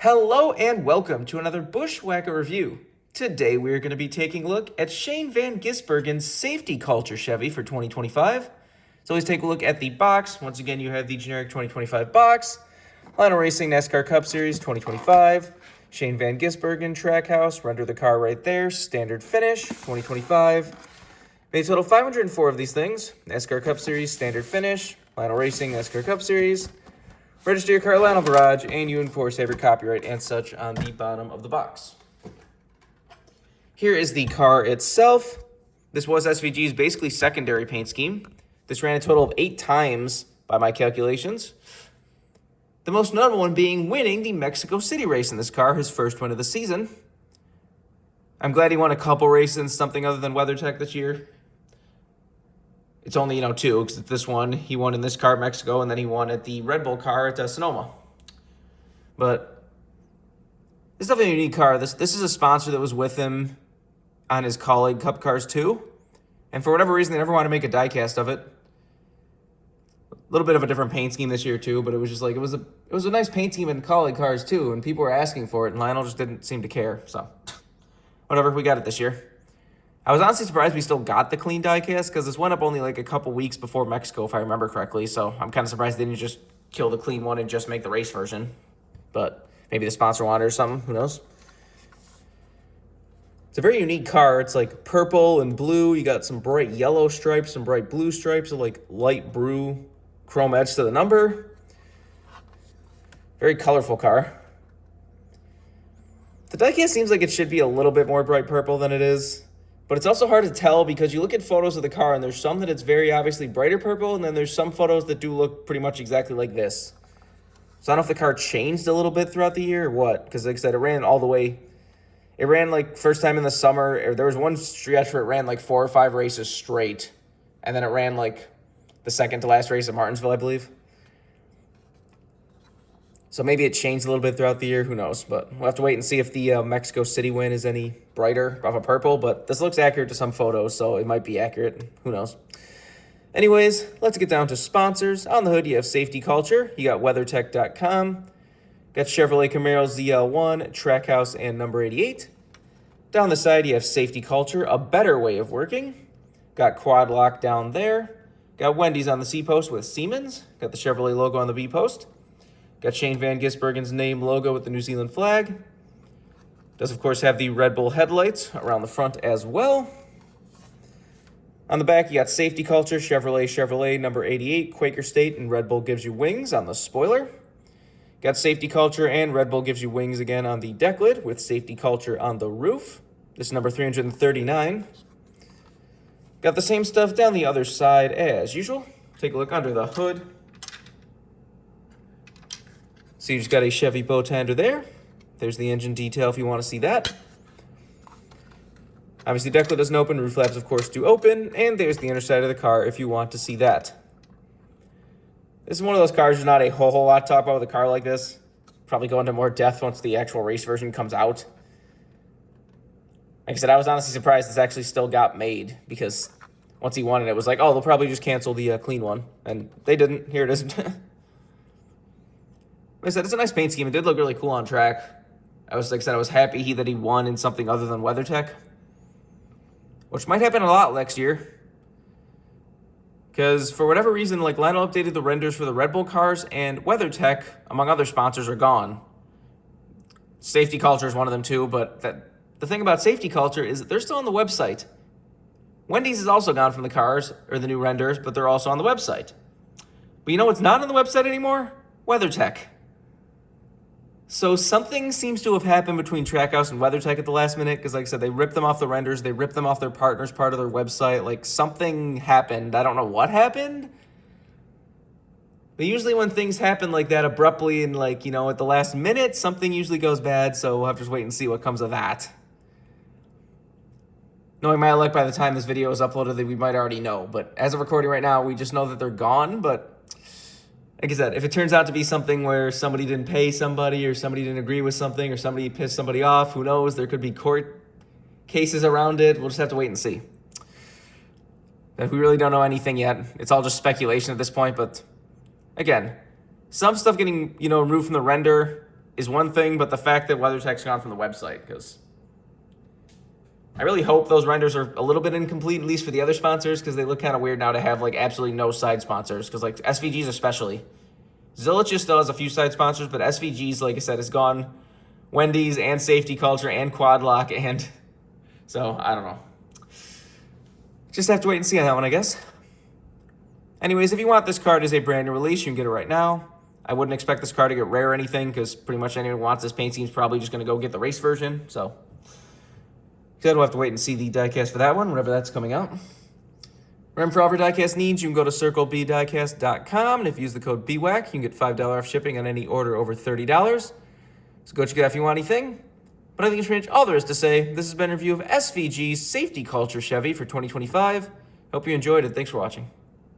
Hello and welcome to another BWhack review. Today we are going to be taking a look at Shane Van Gisbergen's Safety Culture Chevy for 2025. So let's take a look at the box. Once again, you have the generic 2025 box. Lionel Racing NASCAR Cup Series 2025. Shane Van Gisbergen Trackhouse. Render the car right there. Standard finish 2025. Made a total 504 of these things. NASCAR Cup Series standard finish. Lionel Racing NASCAR Cup Series. Register your car at Lionel Garage, and you enforce every copyright and such on the bottom of the box. Here is the car itself. This was SVG's basically secondary paint scheme. This ran a total of 8 times by my calculations. The most notable one being winning the Mexico City race in this car, his first win of the season. I'm glad he won a couple races in something other than WeatherTech this year. It's only, 2, because this one, he won in this car at Mexico, and then he won at the Red Bull car at Sonoma. But this is definitely a unique car. This is a sponsor that was with him on his Colleague Cup cars too. And for whatever reason, they never wanted to make a diecast of it. A little bit of a different paint scheme this year too, but it was just like, it was a nice paint scheme in Colleague cars too, and people were asking for it, and Lionel just didn't seem to care. So, whatever, we got it this year. I was honestly surprised we still got the clean diecast because this went up only like a couple weeks before Mexico, if I remember correctly. So I'm kind of surprised they didn't just kill the clean one and just make the race version. But maybe the sponsor wanted or something. Who knows? It's a very unique car. It's like purple and blue. You got some bright yellow stripes, some bright blue stripes, and like light blue chrome edge to the number. Very colorful car. The diecast seems like it should be a little bit more bright purple than it is. But it's also hard to tell because you look at photos of the car and there's some that it's very obviously brighter purple, and then there's some photos that do look pretty much exactly like this. So I don't know if the car changed a little bit throughout the year or what, because like I said, it ran all the way. It ran like first time in the summer. There was one stretch where it ran like 4 or 5 races straight, and then it ran like the second to last race at Martinsville, I believe. So maybe it changed a little bit throughout the year. Who knows? But we'll have to wait and see if the Mexico City win is any brighter of a purple. But this looks accurate to some photos, so it might be accurate. Who knows? Anyways, let's get down to sponsors. On the hood, you have Safety Culture. You got WeatherTech.com. Got Chevrolet Camaro ZL1, Trackhouse, and number 88. Down the side, you have Safety Culture, a better way of working. Got Quad Lock down there. Got Wendy's on the C post with Siemens. Got the Chevrolet logo on the B post. Got Shane Van Gisbergen's name logo with the New Zealand flag. Does, of course, have the Red Bull headlights around the front as well. On the back, you got Safety Culture, Chevrolet, number 88, Quaker State, and Red Bull gives you wings on the spoiler. Got Safety Culture and Red Bull gives you wings again on the deck lid with Safety Culture on the roof. This is number 339. Got the same stuff down the other side as usual. Take a look under the hood. So you just got a Chevy bow tender there. There's the engine detail if you want to see that. Obviously, deck lid doesn't open. Roof flaps, of course, do open. And there's the underside of the car if you want to see that. This is one of those cars there's not a whole lot to talk about with a car like this. Probably go into more depth once the actual race version comes out. Like I said, I was honestly surprised this actually still got made because once he won it, it was like, oh, they'll probably just cancel the clean one. And they didn't. Here it is. Like I said, it's a nice paint scheme. It did look really cool on track. I was happy that he won in something other than WeatherTech, which might happen a lot next year. Because for whatever reason, like Lionel updated the renders for the Red Bull cars, and WeatherTech, among other sponsors, are gone. Safety Culture is one of them too, but the thing about Safety Culture is that they're still on the website. Wendy's is also gone from the cars, or the new renders, but they're also on the website. But you know what's not on the website anymore? WeatherTech. So something seems to have happened between Trackhouse and WeatherTech at the last minute, because like I said, they ripped them off the renders, they ripped them off their partners part of their website. Like something happened. I don't know what happened. But usually when things happen like that abruptly and like, at the last minute, something usually goes bad. So we'll have to just wait and see what comes of that. Knowing my luck, by the time this video is uploaded, that we might already know. But as of recording right now, we just know that they're gone. But like I said, if it turns out to be something where somebody didn't pay somebody or somebody didn't agree with something or somebody pissed somebody off, who knows? There could be court cases around it. We'll just have to wait and see. But we really don't know anything yet. It's all just speculation at this point. But again, some stuff getting, removed from the render is one thing, but the fact that WeatherTech's gone from the website, because I really hope those renders are a little bit incomplete, at least for the other sponsors, because they look kind of weird now to have like absolutely no side sponsors, because like SVGs especially. Zillich still has a few side sponsors, but SVGs, like I said, is gone. Wendy's and Safety Culture and Quad Lock, and so I don't know. Just have to wait and see on that one, I guess. Anyways, if you want this card as a brand new release, you can get it right now. I wouldn't expect this card to get rare or anything, because pretty much anyone who wants this paint scheme is probably just going to go get the race version. So we'll have to wait and see the diecast for that one, whenever that's coming out. Remember, for all of your diecast needs, you can go to circlebdiecast.com, and if you use the code BWhack, you can get $5 off shipping on any order over $30. So go check it out if you want anything. But I think it's pretty much all there is to say. This has been a review of SVG's Safety Culture Chevy for 2025. Hope you enjoyed it. Thanks for watching.